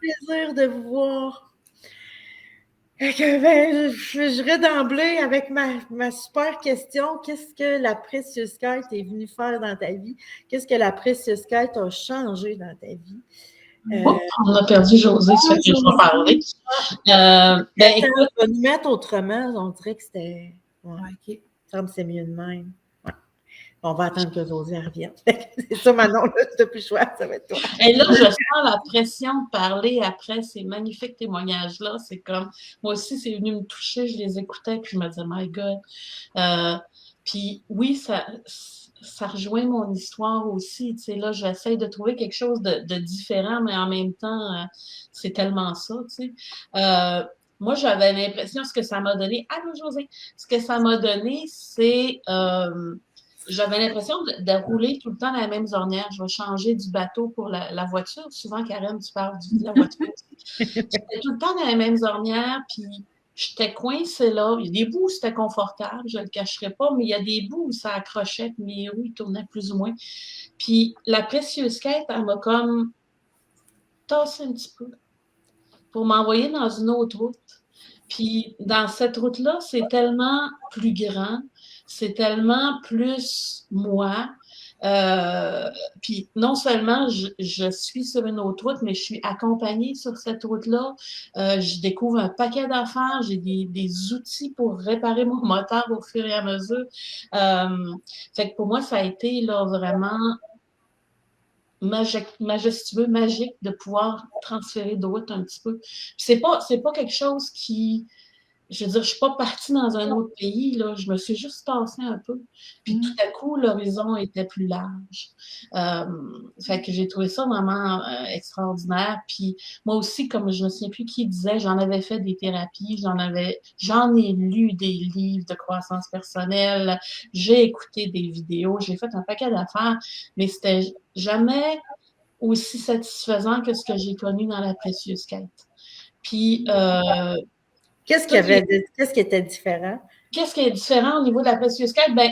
plaisir de vous voir. Je vais d'emblée avec ma super question. Qu'est-ce que la Precious Kite est venue faire dans ta vie? Qu'est-ce que la Precious Kite a changé dans ta vie? On a perdu Josée, ça fait que je vais parler. Écoute, on va nous mettre autrement. On dirait que c'était... OK. Ça me c'est mieux de même. Ouais. On va attendre que Josée revienne. C'est ça, Manon, là, tu n'as plus le choix, ça va être toi. Et là, je sens la pression de parler après ces magnifiques témoignages-là. C'est comme, moi aussi, c'est venu me toucher, je les écoutais, puis je me disais, my God. Puis oui, ça rejoint mon histoire aussi. Tu sais, là, j'essaie de trouver quelque chose de différent, mais en même temps, c'est tellement ça, tu sais. Moi, j'avais l'impression, ce que ça m'a donné, allô José, ce que ça m'a donné, c'est, j'avais l'impression de rouler tout le temps dans la même ornière. Je vais changer du bateau pour la voiture. Souvent, Karen, tu parles de la voiture aussi. J'étais tout le temps dans les mêmes ornières, puis j'étais coincée là. Il y a des bouts où c'était confortable, je ne le cacherai pas, mais il y a des bouts où ça accrochait, puis mes roues tournaient plus ou moins. Puis la précieuse quête, elle m'a comme tassé un petit peu pour m'envoyer dans une autre route. Puis dans cette route-là, c'est tellement plus grand, c'est tellement plus moi. Puis non seulement je suis sur une autre route, mais je suis accompagnée sur cette route-là. Je découvre un paquet d'affaires, j'ai des outils pour réparer mon moteur au fur et à mesure. Fait que pour moi, ça a été là vraiment majestueux, magique de pouvoir transférer de route un petit peu. C'est pas quelque chose qui, je veux dire, je suis pas partie dans un autre pays, là, je me suis juste tassée un peu. Puis tout à coup, l'horizon était plus large. Fait que j'ai trouvé ça vraiment extraordinaire. Puis moi aussi, comme je me souviens plus qui disait, j'en avais fait des thérapies, j'en ai lu des livres de croissance personnelle, j'ai écouté des vidéos, j'ai fait un paquet d'affaires, mais c'était jamais aussi satisfaisant que ce que j'ai connu dans la précieuse quête. Puis qu'est-ce qui était différent? Qu'est-ce qui est différent au niveau de la précieuse quête? Ben,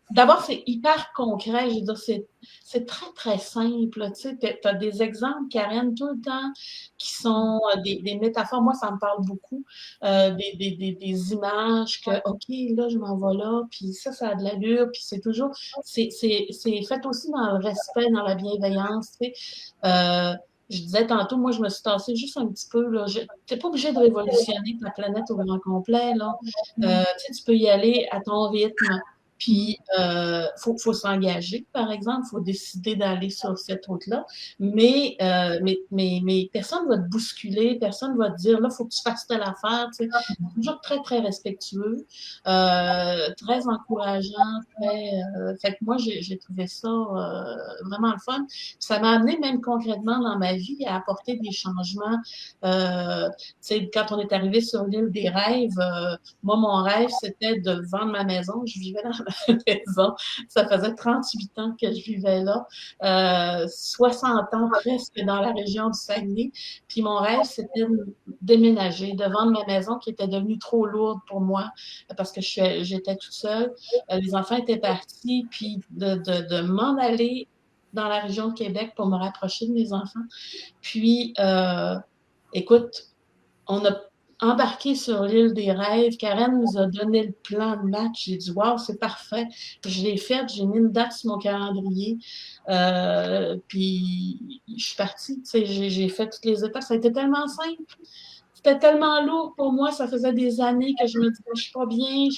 d'abord, c'est hyper concret. Je veux dire, c'est très, très simple. Tu sais, tu as des exemples, Karen, tout le temps, qui sont des métaphores. Moi, ça me parle beaucoup. Des images que, OK, là, je m'en vais là, puis ça a de l'allure, puis c'est toujours... C'est fait aussi dans le respect, dans la bienveillance, tu sais. Je disais tantôt, moi, je me suis tassée juste un petit peu. Tu n'es pas obligé de révolutionner ta planète au grand complet. Là. Tu peux y aller à ton rythme. Puis, faut s'engager, par exemple. Il faut décider d'aller sur cette route-là. Mais personne ne va te bousculer. Personne ne va te dire, là, il faut que tu fasses telle affaire. Tu sais. Toujours très, très respectueux, très encourageant. Fait que moi, j'ai trouvé ça vraiment le fun. Puis ça m'a amené même concrètement dans ma vie à apporter des changements. Tu sais, quand on est arrivé sur l'île des rêves, moi, mon rêve, c'était de vendre ma maison. Je vivais dans ma maison. Ça faisait 38 ans que je vivais là. 60 ans presque dans la région du Saguenay. Puis mon rêve, c'était de déménager, de vendre ma maison qui était devenue trop lourde pour moi parce que j'étais toute seule. Les enfants étaient partis, puis de m'en aller dans la région de Québec pour me rapprocher de mes enfants. Puis, écoute, on a embarqué sur l'île des rêves. Karen nous a donné le plan de match. J'ai dit, wow, c'est parfait. Je l'ai fait, j'ai mis une date sur mon calendrier. Puis, je suis partie. Tu sais, j'ai fait toutes les étapes. Ça a été tellement simple. C'était tellement lourd pour moi. Ça faisait des années que je me disais, je suis pas bien,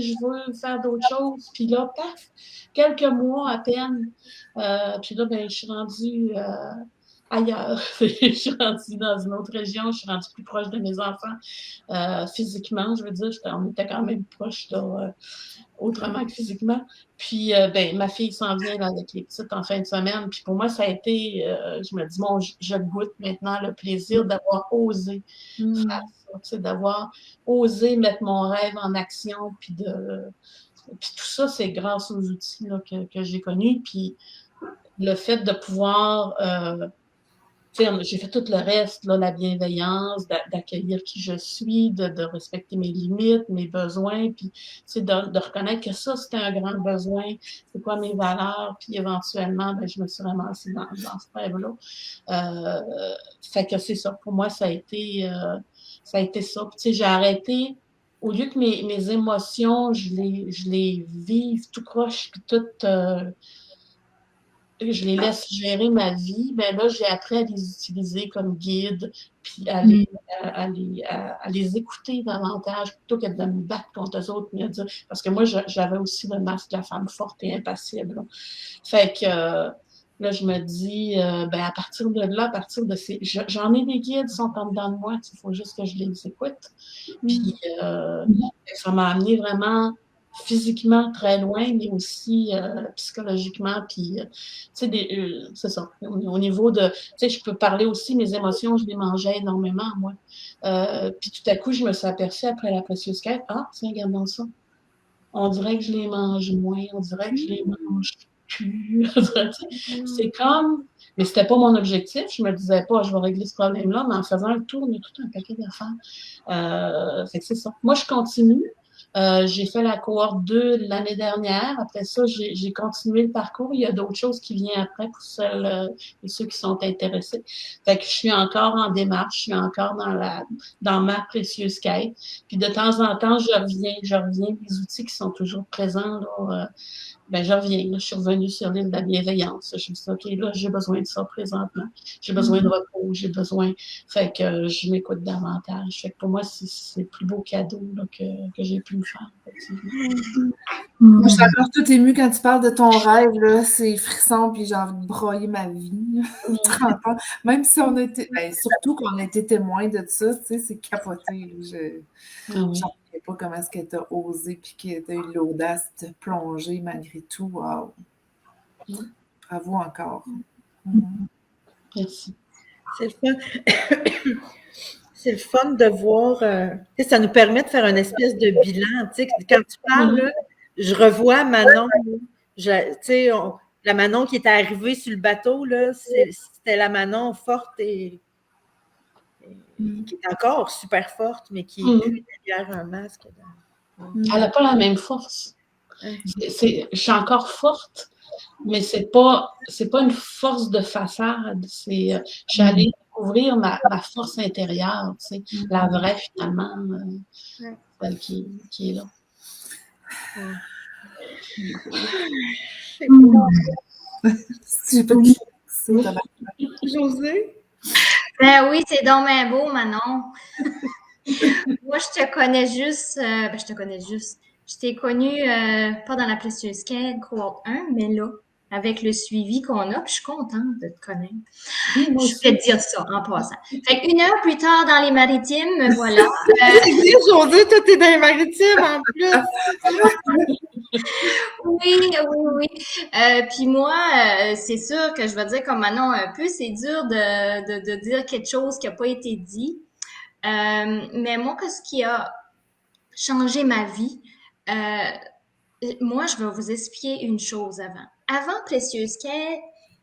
je veux faire d'autres choses. Puis là, paf, quelques mois à peine. Puis là, ben, je suis rendue ailleurs. Je suis rendue dans une autre région, je suis rendue plus proche de mes enfants physiquement, je veux dire, on était quand même proche là, autrement que physiquement. Puis, ben, ma fille s'en vient là, avec les petites en fin de semaine. Puis pour moi, ça a été, je me dis, bon, je goûte maintenant le plaisir d'avoir osé faire ça, d'avoir osé mettre mon rêve en action. Puis tout ça, c'est grâce aux outils là, que j'ai connus. Puis le fait de pouvoir j'ai fait tout le reste, là, la bienveillance, d'accueillir qui je suis, de respecter mes limites, mes besoins, puis de reconnaître que ça, c'était un grand besoin, c'est quoi mes valeurs, puis éventuellement, ben, je me suis ramassée dans ce rêve-là. Fait que c'est ça. Pour moi, ça a été ça. Puis, j'ai arrêté, au lieu que mes émotions, je les vive tout croche, puis tout... je les laisse gérer ma vie, ben là, j'ai appris à les utiliser comme guide, puis à les écouter davantage, plutôt que de me battre contre eux autres, mais parce que moi, j'avais aussi le masque de la femme forte et impassible. Là. Fait que là, je me dis, ben à partir de là, à partir de ces... J'en ai des guides qui sont en dedans de moi, il faut juste que je les écoute. Puis ça m'a amené vraiment physiquement très loin, mais aussi psychologiquement, puis c'est ça. Au niveau de, je peux parler aussi, mes émotions, je les mangeais énormément, moi. Puis tout à coup, je me suis aperçue après la précieuse quête, tiens, regardons ça. On dirait que je les mange moins, on dirait que je les mange plus. C'est comme, mais c'était pas mon objectif, je me disais pas, je vais régler ce problème-là, mais en faisant le tour, il y a tout un paquet d'affaires. Fait que c'est ça. Moi, je continue. J'ai fait la cohorte 2 l'année dernière. Après ça, j'ai continué le parcours. Il y a d'autres choses qui viennent après pour celles et ceux qui sont intéressés. Fait que je suis encore en démarche, je suis encore dans ma précieuse quête. Puis de temps en temps, je reviens des outils qui sont toujours présents, là. Ben, je reviens. Là, je suis revenue sur l'île de la bienveillance. Je me suis dit, OK, là, j'ai besoin de ça présentement. J'ai besoin de repos, j'ai besoin. Fait que je m'écoute davantage. Fait que pour moi, c'est le plus beau cadeau là, que j'ai pu me faire. Moi, je suis encore tout émue quand tu parles de ton rêve, là. C'est frisson, puis j'ai envie de broyer ma vie. 30 ans. Même si on a été. Ben, surtout qu'on a été témoin de ça, tu sais, c'est capoté. Je ne sais pas comment est-ce que tu as osé, puis que tu as eu l'audace de te plonger malgré tout. Wow! Bravo encore. Merci. C'est le fun. C'est le fun de voir. Ça nous permet de faire une espèce de bilan. Quand tu parles, là, je revois Manon. La Manon qui était arrivée sur le bateau, là, c'était la Manon forte et qui est encore super forte, mais qui est plus derrière un masque. Elle n'a pas la même force. Je suis encore forte, mais c'est pas une force de façade. Je suis allée découvrir ma force intérieure, la vraie finalement, celle qui est là. Josée? Ben oui, c'est donc bien beau, Manon. Moi, je te connais juste. Je t'ai connue pas dans la précieuse quête, cohorte 1, mais là, avec le suivi qu'on a, puis je suis contente de te connaître. Je vais te dire ça en passant. Fait qu'une heure plus tard dans les maritimes, me voilà. C'est bien, Josée, toi, t'es dans les maritimes en plus. Oui. Puis moi, c'est sûr que je vais dire comme Manon un peu, c'est dur de dire quelque chose qui n'a pas été dit. Mais moi, ce qui a changé ma vie, moi, je vais vous expliquer une chose avant. Avant Précieuse Quête,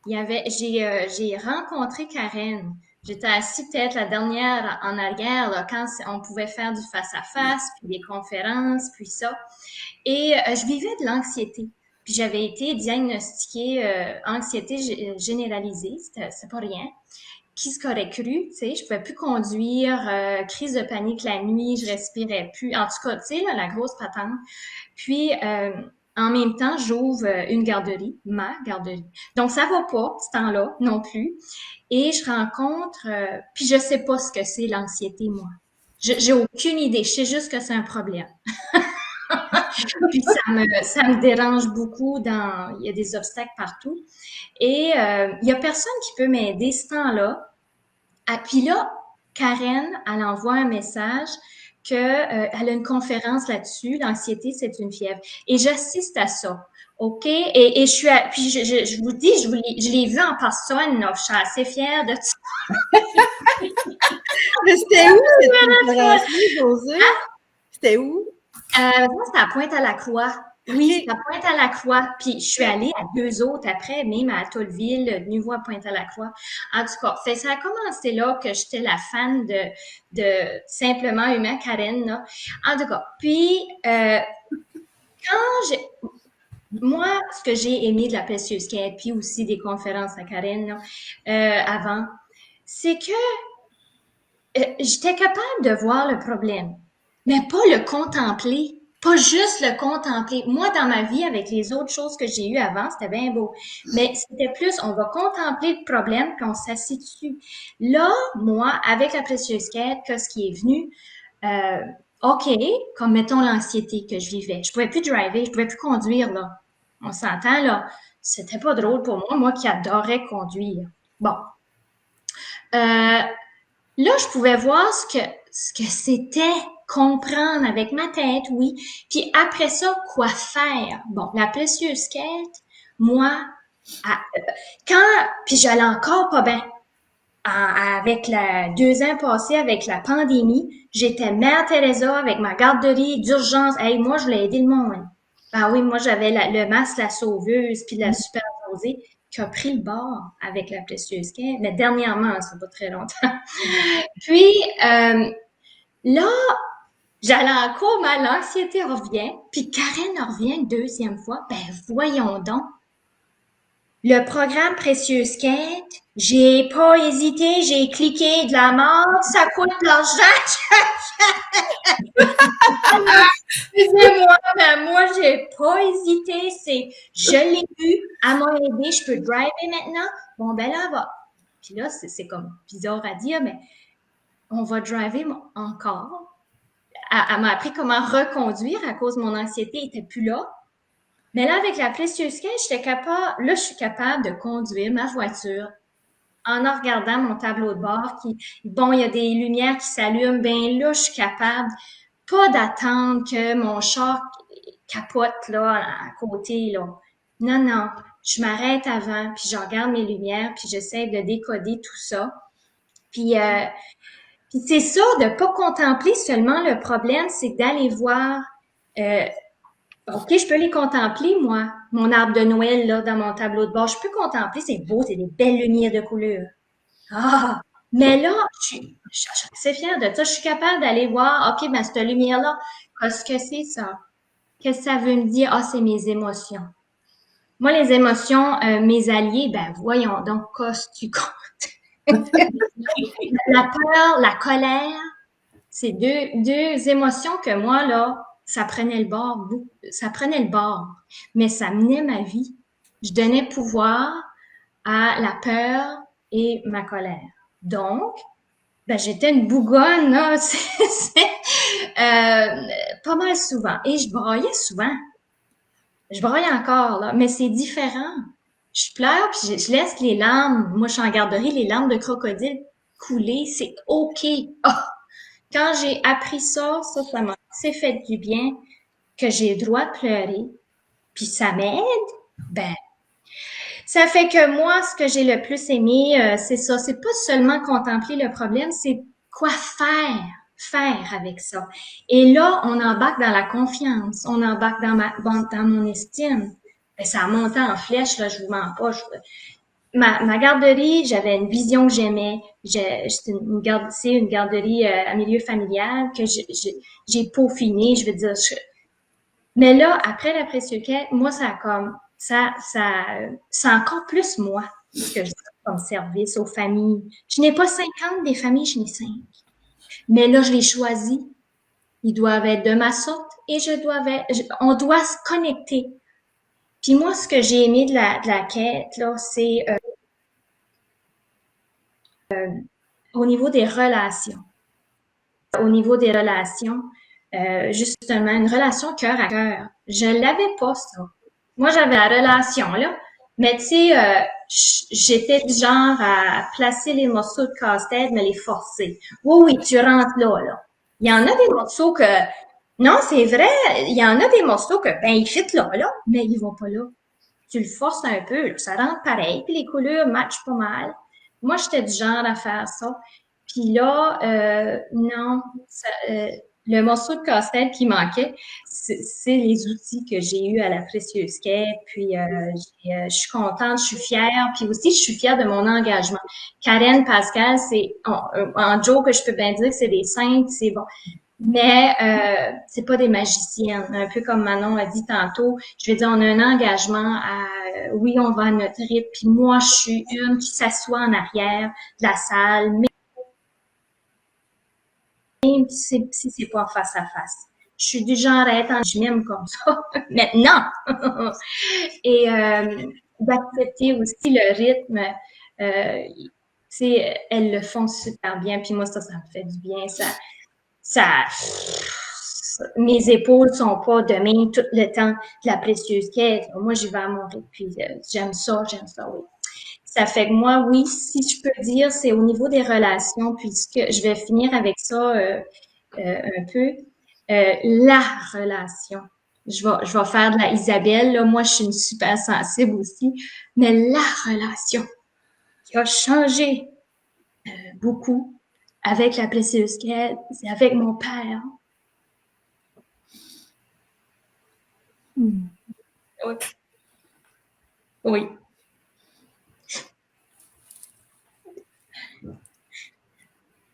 j'ai rencontré Karen. J'étais assise peut-être la dernière en arrière là, quand on pouvait faire du face-à-face, puis des conférences, puis ça. Et je vivais de l'anxiété. Puis j'avais été diagnostiquée anxiété généralisée, c'est pas rien. Qui se qu'aurait cru, tu sais, je pouvais plus conduire, crise de panique la nuit, je respirais plus. En tout cas, tu sais, la grosse patente. Puis, en même temps, j'ouvre une garderie, ma garderie. Donc, ça va pas, ce temps-là, non plus. Et je rencontre, puis je sais pas ce que c'est l'anxiété, moi. J'ai aucune idée. Je sais juste que c'est un problème. Puis ça me dérange beaucoup il y a des obstacles partout. Et il y a personne qui peut m'aider ce temps-là. Puis là, Karen, elle envoie un message qu'elle a une conférence là-dessus. L'anxiété, c'est une fièvre. Et j'assiste à ça. OK? Et je suis puis je vous dis, je l'ai vu en personne, là. Je suis assez fière de ça. Mais c'était où cette conférence-là, Josée? C'était où? Moi, c'était à Pointe-à-la-Croix. Oui, à Pointe-à-la-Croix. Puis je suis allée à 2 autres après, même à Tolleville, nouveau à Pointe-à-la-Croix. En tout cas, ça a commencé là que j'étais la fan de Simplement Humain, Karen. Là. En tout cas, puis moi, ce que j'ai aimé de la Précieuse Quête, puis aussi des conférences à Karen là, avant, c'est que j'étais capable de voir le problème, mais pas le contempler. Pas juste le contempler. Moi, dans ma vie, avec les autres choses que j'ai eues avant, c'était bien beau. Mais c'était plus, on va contempler le problème, puis on s'assied dessus. Là, moi, avec la Précieuse Quête, ce qui est venu, OK, comme mettons l'anxiété que je vivais. Je pouvais plus driver, je pouvais plus conduire, là. On s'entend, là. C'était pas drôle pour moi qui adorais conduire. Bon. Là, je pouvais voir ce que c'était, comprendre avec ma tête, oui. Puis après ça, quoi faire? Bon, la Précieuse Quête, moi, puis j'allais encore pas bien. Avec 2 ans passés, avec la pandémie, j'étais Mère Teresa avec ma garderie d'urgence. Hey, moi, je voulais aider le monde. Ben oui, moi, j'avais le masque, la sauveuse, puis la super rosée qui a pris le bord avec la Précieuse Quête. Mais dernièrement, ça fait pas très longtemps. Puis, là, j'allais en cours, l'anxiété revient, puis Karen revient une 2e fois. Ben, voyons donc. Le programme Précieuse Quête, j'ai pas hésité, j'ai cliqué de la mort, ça coûte l'argent. Excusez-moi, mais moi, j'ai pas hésité, je l'ai eu, elle m'a aidé, je peux driver maintenant. Bon, ben là, va. Puis là, c'est comme bizarre à dire, mais on va driver encore. Elle m'a appris comment reconduire à cause de mon anxiété, elle était plus là. Mais là, avec la Précieuse Quête, je suis capable de conduire ma voiture en regardant mon tableau de bord il y a des lumières qui s'allument, ben là, je suis capable pas d'attendre que mon char capote, là, à côté, là. Non, je m'arrête avant, puis je regarde mes lumières, puis j'essaie de décoder tout ça. Puis c'est ça, de pas contempler seulement le problème, c'est d'aller voir OK, je peux les contempler, moi. Mon arbre de Noël, là, dans mon tableau de bord. Je peux contempler, c'est beau, c'est des belles lumières de couleur. Ah! Mais là, je suis assez fière de ça. Je suis capable d'aller voir, OK, ben, cette lumière-là, qu'est-ce que c'est ça? Qu'est-ce que ça veut me dire? Ah, c'est mes émotions. Moi, les émotions, mes alliés, ben, voyons donc, qu'est-ce que tu comptes? La peur, la colère, c'est deux émotions que moi, là, ça prenait le bord, mais ça menait ma vie. Je donnais pouvoir à la peur et ma colère. Donc, ben, j'étais une bougonne, là, pas mal souvent. Et je broyais souvent. Je broye encore, là, mais c'est différent. Je pleure, puis je laisse les larmes. Moi, je suis en garderie, les larmes de crocodile couler, c'est OK. Oh! Quand j'ai appris ça m'a assez fait du bien, que j'ai le droit de pleurer, puis ça m'aide, ben, ça fait que moi, ce que j'ai le plus aimé, c'est ça. C'est pas seulement contempler le problème, c'est quoi faire avec ça. Et là, on embarque dans la confiance, on embarque dans mon estime. Ben, ça a monté en flèche, là, je vous mens pas. Ma garderie, j'avais une vision que j'aimais. C'est une garderie à milieu familial que j'ai peaufiné, je veux dire. Mais là, après la Précieuse Quête, moi, c'est encore plus moi ce que je fais comme service aux familles. Je n'ai pas 50 des familles, je n'ai 5. Mais là, je les choisis. Ils doivent être de ma sorte et on doit se connecter. Puis moi, ce que j'ai aimé de la quête, là, c'est au niveau des relations. Au niveau des relations, justement, une relation cœur à cœur. Je l'avais pas, ça. Moi, j'avais la relation, là. Mais tu sais, j'étais du genre à placer les morceaux de casse-tête, mais les forcer. Oui, tu rentres là. Il y en a des morceaux que... Non, c'est vrai, il y en a des morceaux que, ben, ils fit là, mais ils vont pas là. Tu le forces un peu, là, ça rentre pareil, puis les couleurs matchent pas mal. Moi, j'étais du genre à faire ça. Puis là, non, le morceau de casse-tête qui manquait, c'est les outils que j'ai eus à la Précieuse Quête. Puis, je suis contente, je suis fière. Puis aussi, je suis fière de mon engagement. Karen, Pascal, c'est en joke que je peux bien dire que c'est des saintes, c'est bon. Mais c'est pas des magiciennes. Un peu comme Manon a dit tantôt, je veux dire, on a un engagement à oui, on va à notre rythme. Puis moi, je suis une qui s'assoit en arrière de la salle, même si c'est pas face à face. Je suis du genre à être je m'aime comme ça. Maintenant! Et d'accepter aussi le rythme. Elles le font super bien. Puis moi, ça me fait du bien. Mes épaules sont pas de même tout le temps de la Précieuse Quête. Moi, j'y vais à mon rythme. Puis j'aime ça, oui. Ça fait que moi, oui, si je peux dire, c'est au niveau des relations, puisque je vais finir avec ça un peu. La relation. Je vais faire de la Isabelle. Là. Moi, je suis une super sensible aussi. Mais la relation qui a changé beaucoup avec la Précieuse Quête, c'est avec mon père. Oui. Oui.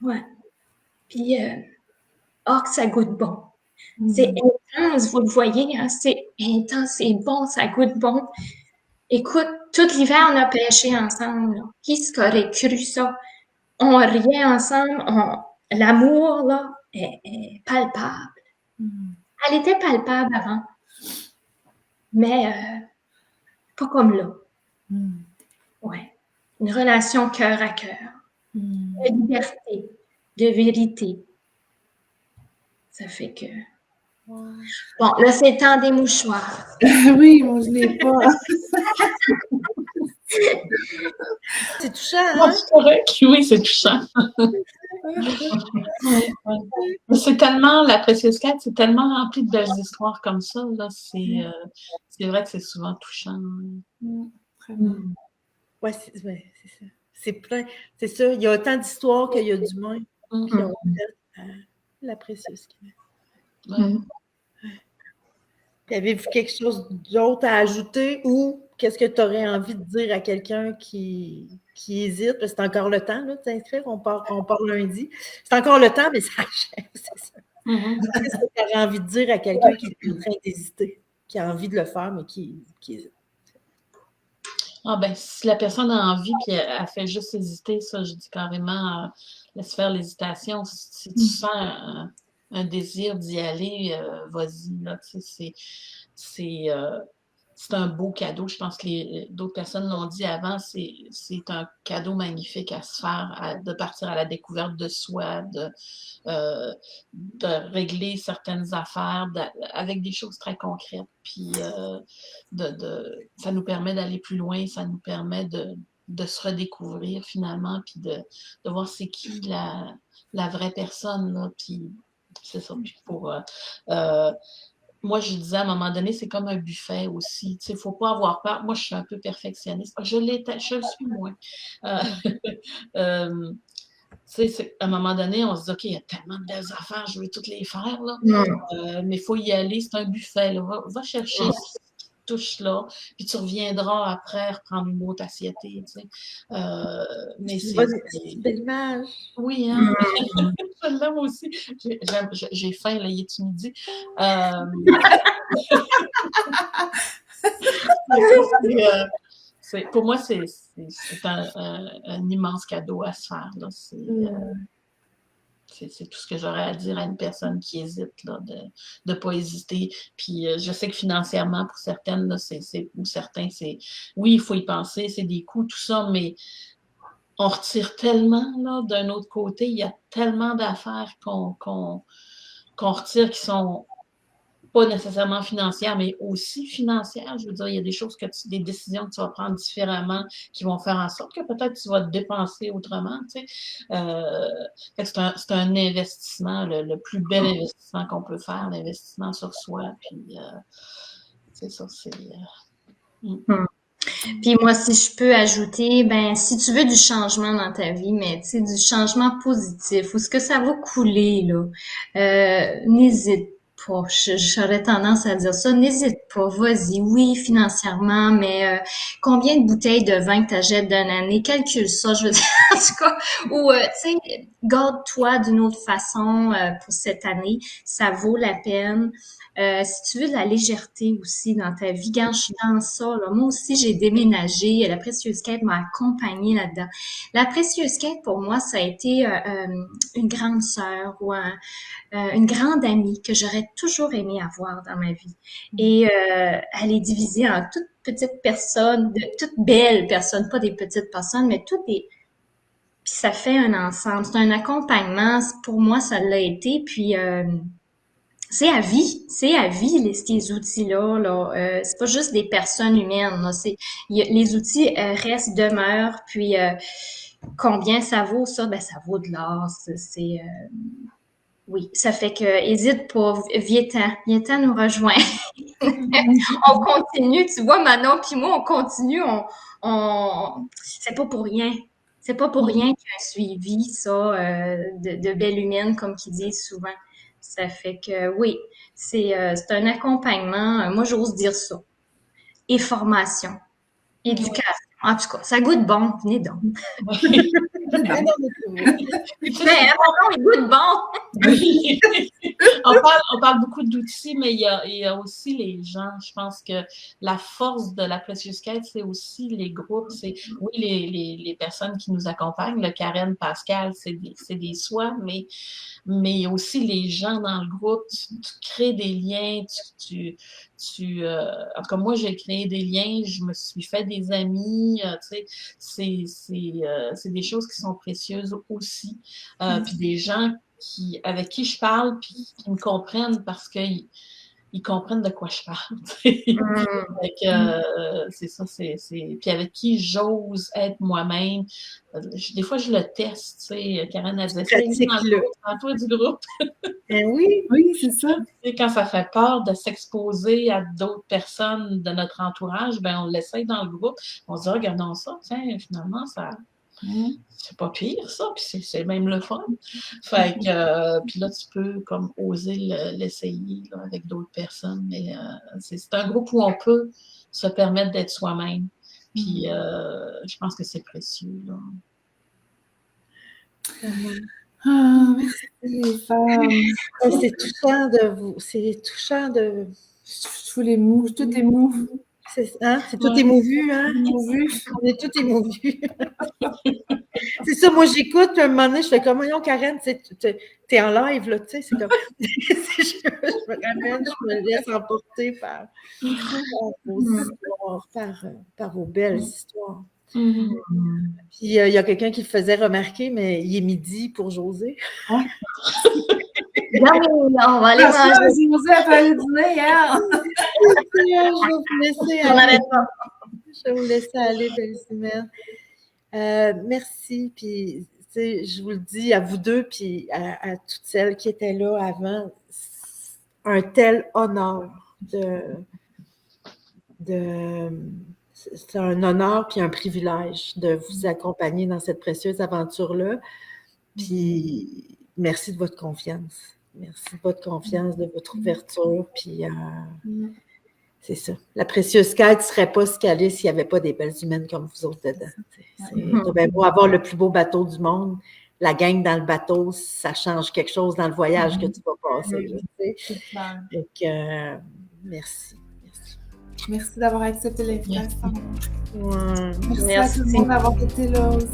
Ouais. Puis, que ça goûte bon. C'est intense, vous le voyez, hein? C'est intense, c'est bon, ça goûte bon. Écoute, tout l'hiver, on a pêché ensemble. Là. Qui aurait cru ça? On riait ensemble. L'amour, là, est palpable. Elle était palpable avant. Mais pas comme là. Ouais. Une relation cœur à cœur. De liberté, de vérité. Ça fait que... Bon, là, c'est le temps des mouchoirs. Oui, moi, je l'ai pas. C'est touchant, hein? C'est correct. Oui, c'est touchant. C'est tellement, la Précieuse Quête, c'est tellement rempli de belles histoires comme ça. Là. C'est vrai que c'est souvent touchant. Oui, c'est ça. C'est plein. C'est ça. Il y a autant d'histoires qu'il y a d'humains qui ont fait la Précieuse Quête. Puis avez-vous quelque chose d'autre à ajouter ou qu'est-ce que tu aurais envie de dire à quelqu'un qui hésite? Parce que c'est encore le temps là, de t'inscrire. On part lundi. C'est encore le temps, mais ça achève, c'est ça. Qu'est-ce que tu aurais envie de dire à quelqu'un qui est en train d'hésiter, qui a envie de le faire, mais qui hésite? Ah ben, si la personne a envie et elle fait juste hésiter, ça, je dis carrément, laisse faire l'hésitation. Si tu sens un désir d'y aller, vas-y. Là, c'est un beau cadeau. Je pense que d'autres personnes l'ont dit avant, c'est un cadeau magnifique à se faire, de partir à la découverte de soi, de régler certaines affaires avec des choses très concrètes. Puis ça nous permet d'aller plus loin, ça nous permet de se redécouvrir finalement, puis de voir c'est qui la vraie personne. Là, puis c'est ça. Puis moi, je disais à un moment donné, c'est comme un buffet aussi. Il ne faut pas avoir peur. Moi, je suis un peu perfectionniste. Je le suis moins. À un moment donné, on se dit, OK, il y a tellement de belles affaires, je veux toutes les faire. Là. Mais il faut y aller, c'est un buffet. Là. Va chercher ce qui touche là, puis tu reviendras après reprendre une autre assiette. Mais c'est belle image. Oui, hein? Je l'aime aussi. J'ai faim, là, il est midi. Pour moi, c'est un immense cadeau à se faire. Là. C'est tout ce que j'aurais à dire à une personne qui hésite, là, de ne pas hésiter. Puis je sais que financièrement, pour certaines, là, ou certains, oui, il faut y penser, c'est des coûts, tout ça, mais on retire tellement, là, d'un autre côté, il y a tellement d'affaires qu'on retire qui sont pas nécessairement financières, mais aussi financières. Je veux dire, il y a des choses des décisions que tu vas prendre différemment qui vont faire en sorte que peut-être tu vas te dépenser autrement, tu sais. C'est un investissement, le plus bel investissement qu'on peut faire, l'investissement sur soi, puis c'est ça, Puis moi, si je peux ajouter, ben, si tu veux du changement dans ta vie, mais tu sais, du changement positif, où ce que ça va couler, là, n'hésite pas. J'aurais tendance à dire ça. N'hésite pas, vas-y. Oui, financièrement, mais combien de bouteilles de vin que tu achètes d'une année? Calcule ça, je veux dire, en tout cas. Ou, tu sais, garde-toi d'une autre façon pour cette année. Ça vaut la peine. Si tu veux de la légèreté aussi dans ta vie, quand je suis dans ça, là, moi aussi, j'ai déménagé. La Précieuse Quête m'a accompagnée là-dedans. La Précieuse Quête, pour moi, ça a été une grande sœur ou une grande amie que j'aurais toujours aimé avoir dans ma vie. Et elle est divisée en toutes petites personnes, toutes belles personnes, pas des petites personnes, mais toutes des... Puis ça fait un ensemble. C'est un accompagnement. Pour moi, ça l'a été. Puis... c'est à vie, ces outils-là. Là. C'est pas juste des personnes humaines. Là. Les outils restent, demeurent. Puis combien ça vaut ça? Ben ça vaut de l'or. Oui, ça fait que hésite pas, viens-t'en nous rejoindre. On continue, tu vois, Manon puis moi, on continue. C'est pas pour rien. C'est pas pour rien qu'il y a un suivi, ça, de belle humaine, comme qu'ils disent souvent. Ça fait que, oui, c'est un accompagnement, moi, j'ose dire ça. Et formation, éducation. En tout cas, ça goûte bon, venez donc. Mais il goûte bon. Oui. On parle beaucoup d'outils, mais il y a aussi les gens. Je pense que la force de la Précieuse Quête, c'est aussi les groupes. C'est oui, les personnes qui nous accompagnent, le Karen, Pascal, c'est des soins, mais il y a aussi les gens dans le groupe. Tu crées des liens, en tout cas, moi, j'ai créé des liens, je me suis fait des amis, tu sais, c'est des choses qui sont précieuses aussi. Puis des gens avec qui je parle, puis qui me comprennent parce qu'ils comprennent de quoi je parle. C'est ça, puis avec qui j'ose être moi-même. Des fois, je le teste, tu sais. Karen a dit, toi du groupe. Oui, c'est ça. Et quand ça fait peur de s'exposer à d'autres personnes de notre entourage, ben on l'essaye dans le groupe. On se dit, regardons ça, tiens, finalement, ça... C'est pas pire, ça, puis c'est même le fun. Fait que, puis là, tu peux comme oser l'essayer là, avec d'autres personnes, mais c'est un groupe où on peut se permettre d'être soi-même, puis je pense que c'est précieux, là. Merci les femmes. C'est touchant de vous, c'est touchant de... Tout est mou. C'est tout émouvu, hein? On est tout émouvu. C'est ça, moi j'écoute, puis à un moment donné, je fais comme, voyons, Karen, t'es en live, là, tu sais, c'est comme, je me ramène, je me laisse emporter par vos histoires, par vos belles histoires. Puis il y a quelqu'un qui le faisait remarquer, mais il est midi pour Josée. Non, on va aller manger. Josée a fallu dîner, hein? Je vais vous laisser aller, belle semaine. Merci, puis je vous le dis à vous deux, puis à toutes celles qui étaient là avant, un tel honneur c'est un honneur puis un privilège de vous accompagner dans cette précieuse aventure-là. Puis merci de votre confiance. Merci de votre confiance, de votre ouverture, puis c'est ça. La Précieuse Quête ne serait pas ce qu'elle est s'il n'y avait pas des belles humaines comme vous autres dedans. C'est bien beau avoir le plus beau bateau du monde. La gang dans le bateau, ça change quelque chose dans le voyage que tu vas passer. Donc, merci. Merci d'avoir accepté l'invitation. Ouais. Merci à tout le monde d'avoir été là aussi.